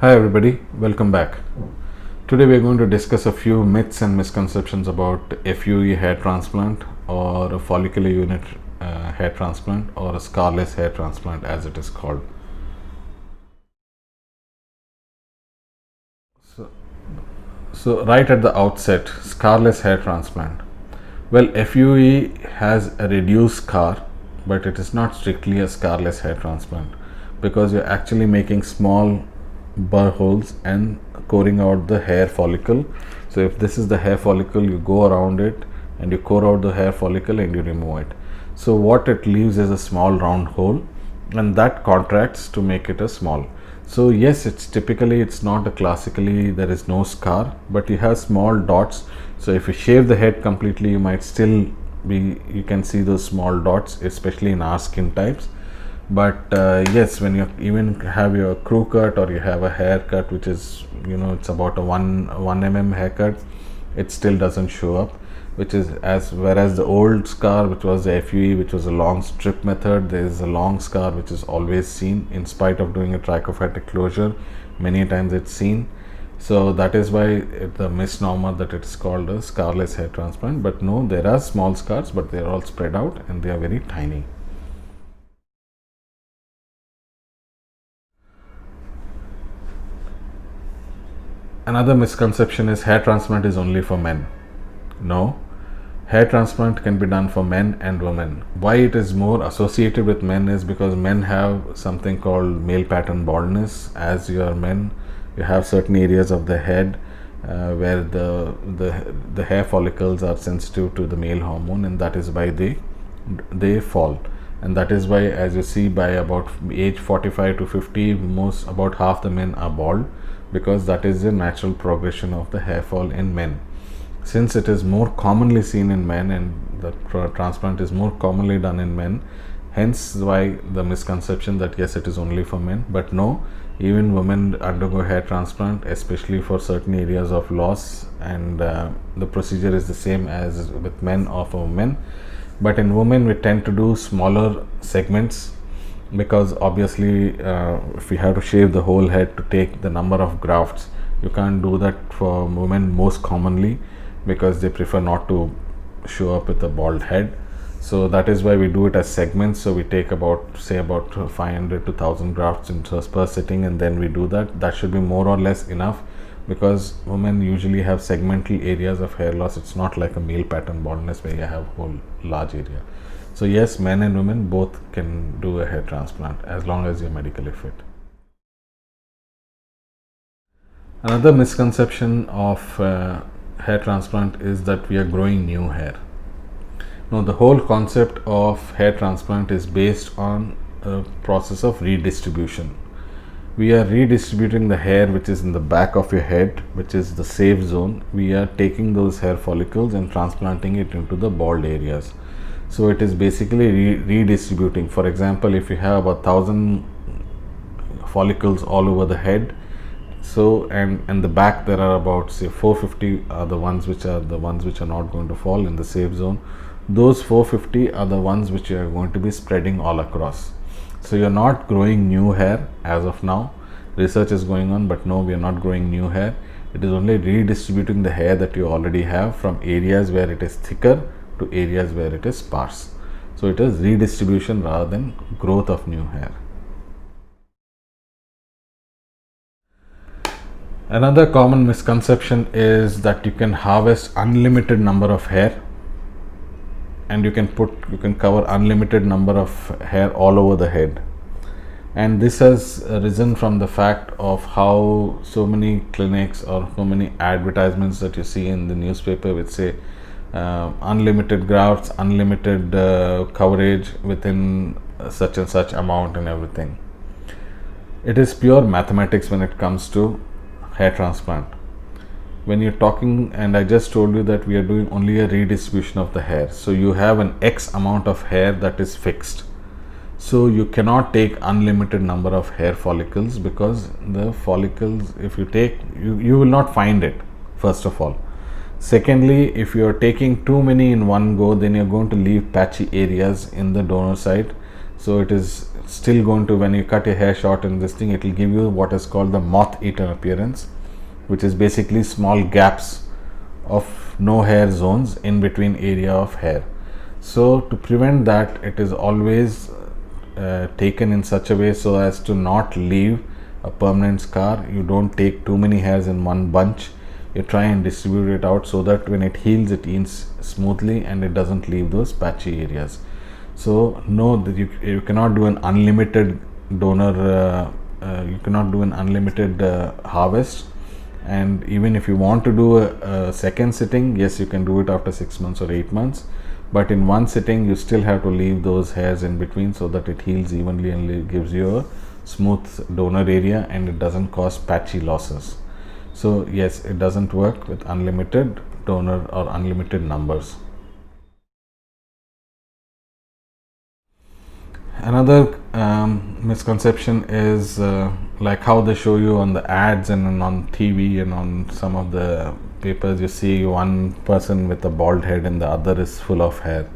Hi everybody, welcome back. Today we are going to discuss a few myths and misconceptions about FUE hair transplant or a follicular unit hair transplant or a Scarless hair transplant as it is called. So right at the outset, Scarless hair transplant. Well, FUE has a reduced scar, but it is not strictly a Scarless hair transplant because you're actually making small burr holes and coring out the hair follicle. So if this is the hair follicle, you go around it and you core out the hair follicle and you remove it. So what it leaves is a small round hole, and that contracts to make it a small. So yes, it's not a classically, there is no scar, but you have small dots. So if you shave the head completely, you might still you can see those small dots, especially in our skin types. But yes, when you even have your crew cut or you have a haircut which is, it's about a 1 mm haircut, it still doesn't show up, whereas the old scar, which was the FUE, which was a long strip method, there is a long scar which is always seen in spite of doing a trichophytic closure. Many times it's seen. So that is why the misnomer that it's called a Scarless hair transplant. But no, there are small scars, but they are all spread out and they are very tiny. Another misconception is hair transplant is only for men. No, hair transplant can be done for men and women. Why it is more associated with men is because men have something called male pattern baldness. As you are men, you have certain areas of the head where the hair follicles are sensitive to the male hormone, and that is why they fall. And that is why, as you see, by about age 45 to 50, about half the men are bald, because that is the natural progression of the hair fall in men. Since it is more commonly seen in men and the transplant is more commonly done in men, hence why the misconception that yes, it is only for men. But no, even women undergo hair transplant, especially for certain areas of loss, and the procedure is the same as with men or for women. But in women, we tend to do smaller segments, because obviously if we have to shave the whole head to take the number of grafts, you can't do that for women most commonly, because they prefer not to show up with a bald head. So that is why we do it as segments. So we take about 500 to 1000 grafts per sitting, and then we do that should be more or less enough, because women usually have segmental areas of hair loss. It's not like a male pattern baldness where you have a whole large area. So yes, men and women both can do a hair transplant as long as you're medically fit. Another misconception of hair transplant is that we are growing new hair. No, the whole concept of hair transplant is based on a process of redistribution. We are redistributing the hair which is in the back of your head, which is the safe zone. We are taking those hair follicles and transplanting it into the bald areas. So it is basically redistributing. For example, if you have about 1000 follicles all over the head, so and the back there are about 450 are the ones which are not going to fall in the safe zone. Those 450 are the ones which you are going to be spreading all across. So you're not growing new hair as of now. Research is going on, but no, we are not growing new hair. It is only redistributing the hair that you already have from areas where it is thicker to areas where it is sparse. So it is redistribution rather than growth of new hair. Another common misconception is that you can harvest unlimited number of hair, and you can cover unlimited number of hair all over the head. And this has arisen from the fact of how so many clinics or so many advertisements that you see in the newspaper which say unlimited grafts, unlimited coverage within such and such amount and everything. It is pure mathematics when it comes to hair transplant. When you're talking, and I just told you that we are doing only a redistribution of the hair, so you have an X amount of hair that is fixed. So you cannot take unlimited number of hair follicles, because the follicles, if you take, you will not find it, first of all. Secondly, if you are taking too many in one go, then you're going to leave patchy areas in the donor site. So it is still going to, when you cut your hair short in this thing, it will give you what is called the moth-eaten appearance, which is basically small gaps of no hair zones in between area of hair. So to prevent that, it is always taken in such a way so as to not leave a permanent scar. You don't take too many hairs in one bunch. You try and distribute it out so that when it heals smoothly and it doesn't leave those patchy areas. So know that you cannot do an unlimited donor, you cannot do an unlimited harvest. And even if you want to do a second sitting, yes, you can do it after 6 months or 8 months, but in one sitting you still have to leave those hairs in between so that it heals evenly and gives you a smooth donor area and it doesn't cause patchy losses. So yes, it doesn't work with unlimited donor or unlimited numbers. Another misconception is like how they show you on the ads and on TV and on some of the papers, you see one person with a bald head and the other is full of hair.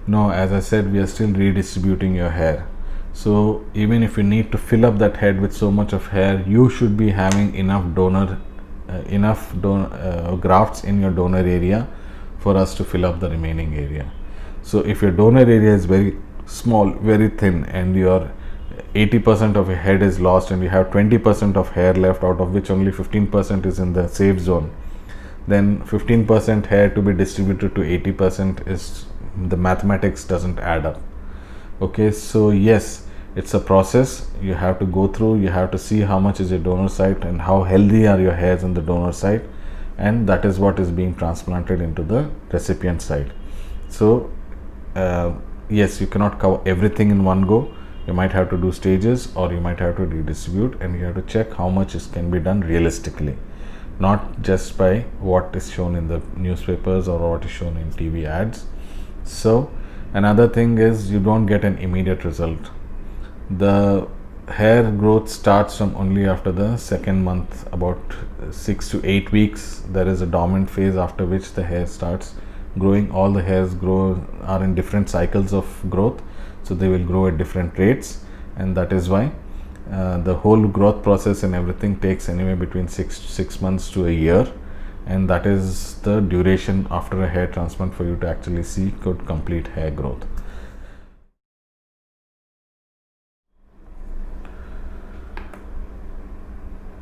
No, as I said, we are still redistributing your hair. So even if you need to fill up that head with so much of hair, you should be having enough grafts in your donor area for us to fill up the remaining area. So if your donor area is very small, very thin, and your 80% of your head is lost and you have 20% of hair left, out of which only 15% is in the safe zone, then 15% hair to be distributed to 80% is, the mathematics doesn't add up. Okay, so yes, it's a process you have to go through. You have to see how much is your donor site and how healthy are your hairs in the donor site, and that is what is being transplanted into the recipient site. So yes, you cannot cover everything in one go. You might have to do stages, or you might have to redistribute, and you have to check how much can be done realistically, not just by what is shown in the newspapers or what is shown in TV ads. So another thing is, you don't get an immediate result. The hair growth starts from only after the second month, about 6 to 8 weeks. There is a dormant phase after which the hair starts growing. All the hairs are in different cycles of growth, so they will grow at different rates, and that is why the whole growth process and everything takes anywhere between 6 months to a year, and that is the duration after a hair transplant for you to actually see good complete hair growth.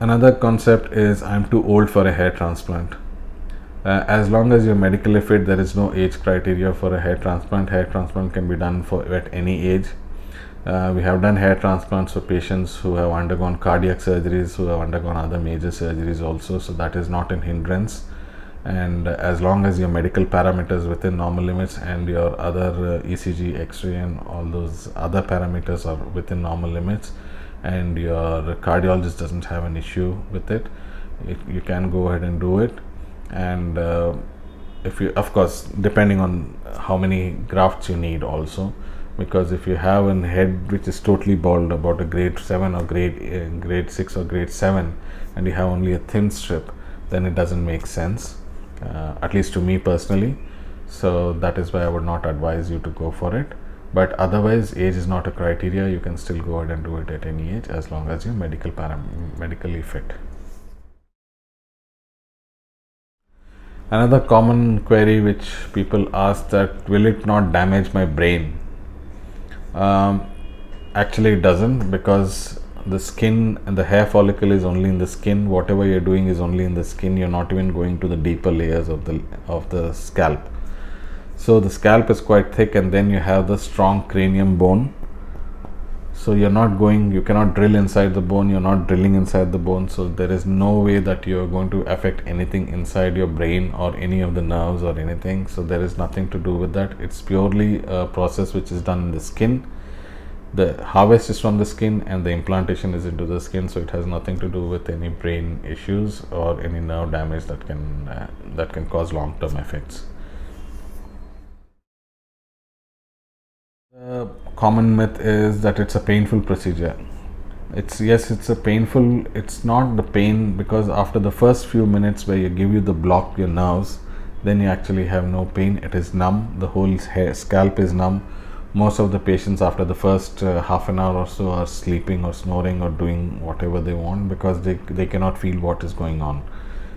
Another concept is, I'm too old for a hair transplant. As long as you're medically fit, there is no age criteria for a hair transplant. Hair transplant can be done at any age. We have done hair transplants for patients who have undergone cardiac surgeries, who have undergone other major surgeries also, so that is not an hindrance. And as long as your medical parameters within normal limits and your other ECG, X-ray and all those other parameters are within normal limits, and your cardiologist doesn't have an issue with it, you can go ahead and do it. And if you, of course, depending on how many grafts you need also, because if you have a head which is totally bald, about a grade 7 or grade 6 or grade 7, and you have only a thin strip, then it doesn't make sense, at least to me personally. So that is why I would not advise you to go for it. But otherwise, age is not a criteria. You can still go ahead and do it at any age, as long as you're medically fit. Another common query which people ask, that will it not damage my brain? Actually it doesn't, because the skin and the hair follicle is only in the skin. Whatever you're doing is only in the skin. You're not even going to the deeper layers of the scalp. So the scalp is quite thick, and then you have the strong cranium bone. So you cannot drill inside the bone, you're not drilling inside the bone, so there is no way that you're going to affect anything inside your brain or any of the nerves or anything. So there is nothing to do with that. It's purely a process which is done in the skin. The harvest is from the skin and the implantation is into the skin, so it has nothing to do with any brain issues or any nerve damage that can cause long-term effects. The common myth is that it's a painful procedure. It's a painful. It's not the pain, because after the first few minutes where you give you the block your nerves, then you actually have no pain. It is numb. The whole scalp is numb. Most of the patients after the first half an hour or so are sleeping or snoring or doing whatever they want, because they cannot feel what is going on.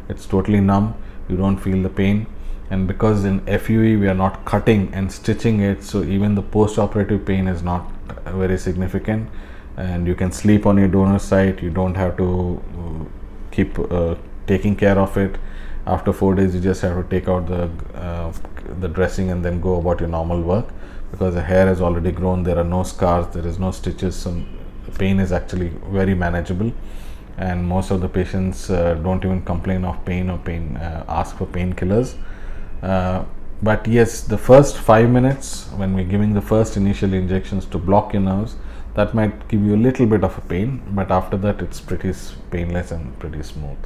It's totally numb. You don't feel the pain. And because in FUE we are not cutting and stitching it, so even the post-operative pain is not very significant, and you can sleep on your donor site. You don't have to keep taking care of it. After 4 days you just have to take out the dressing and then go about your normal work, because the hair has already grown. There are no scars, there is no stitches, so the pain is actually very manageable, and most of the patients don't even complain of pain or ask for painkillers. But yes, the first 5 minutes when we're giving the first initial injections to block your nerves, that might give you a little bit of a pain, but after that it's pretty painless and pretty smooth.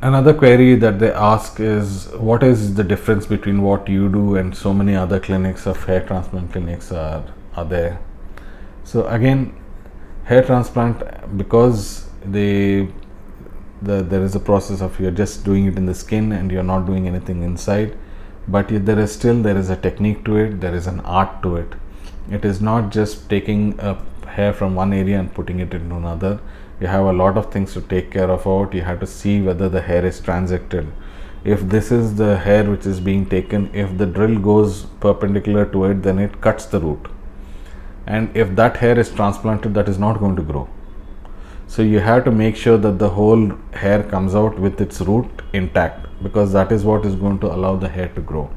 Another query that they ask is, what is the difference between what you do and so many other clinics of hair transplant clinics are there? So again, hair transplant, because there is a process of you're just doing it in the skin and you're not doing anything inside, but there is a technique to it, there is an art to it. It is not just taking a hair from one area and putting it into another. You have a lot of things to take care of out. You have to see whether the hair is transected. If this is the hair which is being taken, if the drill goes perpendicular to it, then it cuts the root, and if that hair is transplanted, that is not going to grow. So you have to make sure that the whole hair comes out with its root intact, because that is what is going to allow the hair to grow.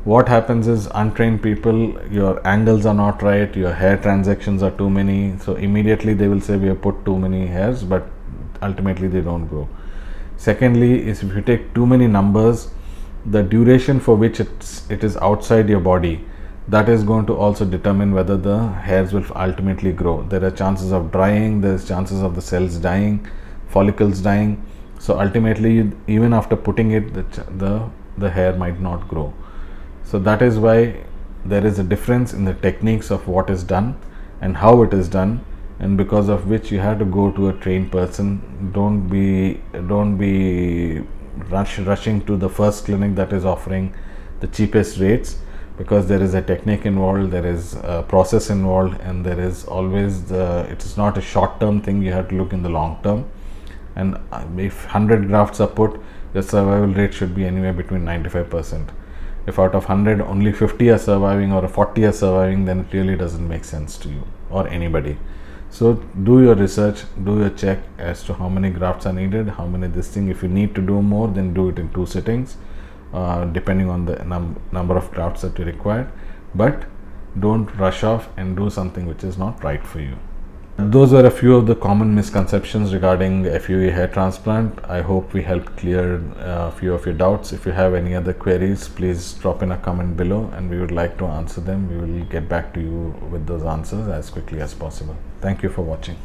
What happens is, untrained people, your angles are not right, your hair transections are too many, so immediately they will say we have put too many hairs, but ultimately they don't grow. Secondly is, if you take too many numbers, the duration for which it is outside your body, that is going to also determine whether the hairs will ultimately grow. There are chances of drying, there is chances of the cells dying, follicles dying, so ultimately even after putting it, the hair might not grow. So that is why there is a difference in the techniques of what is done and how it is done, and because of which you have to go to a trained person. Don't be rushing to the first clinic that is offering the cheapest rates, because there is a technique involved, there is a process involved, and there is always it is not a short term thing. You have to look in the long term, and if 100 grafts are put, the survival rate should be anywhere between 95%. If out of 100 only 50 are surviving or 40 are surviving, then it really doesn't make sense to you or anybody. So do your research, do your check as to how many grafts are needed, how many this thing. If you need to do more, then do it in 2 sittings, depending on the number of grafts that you require. But don't rush off and do something which is not right for you. Those were a few of the common misconceptions regarding FUE hair transplant. I hope we helped clear a few of your doubts. If you have any other queries, please drop in a comment below and we would like to answer them. We will get back to you with those answers as quickly as possible. Thank you for watching.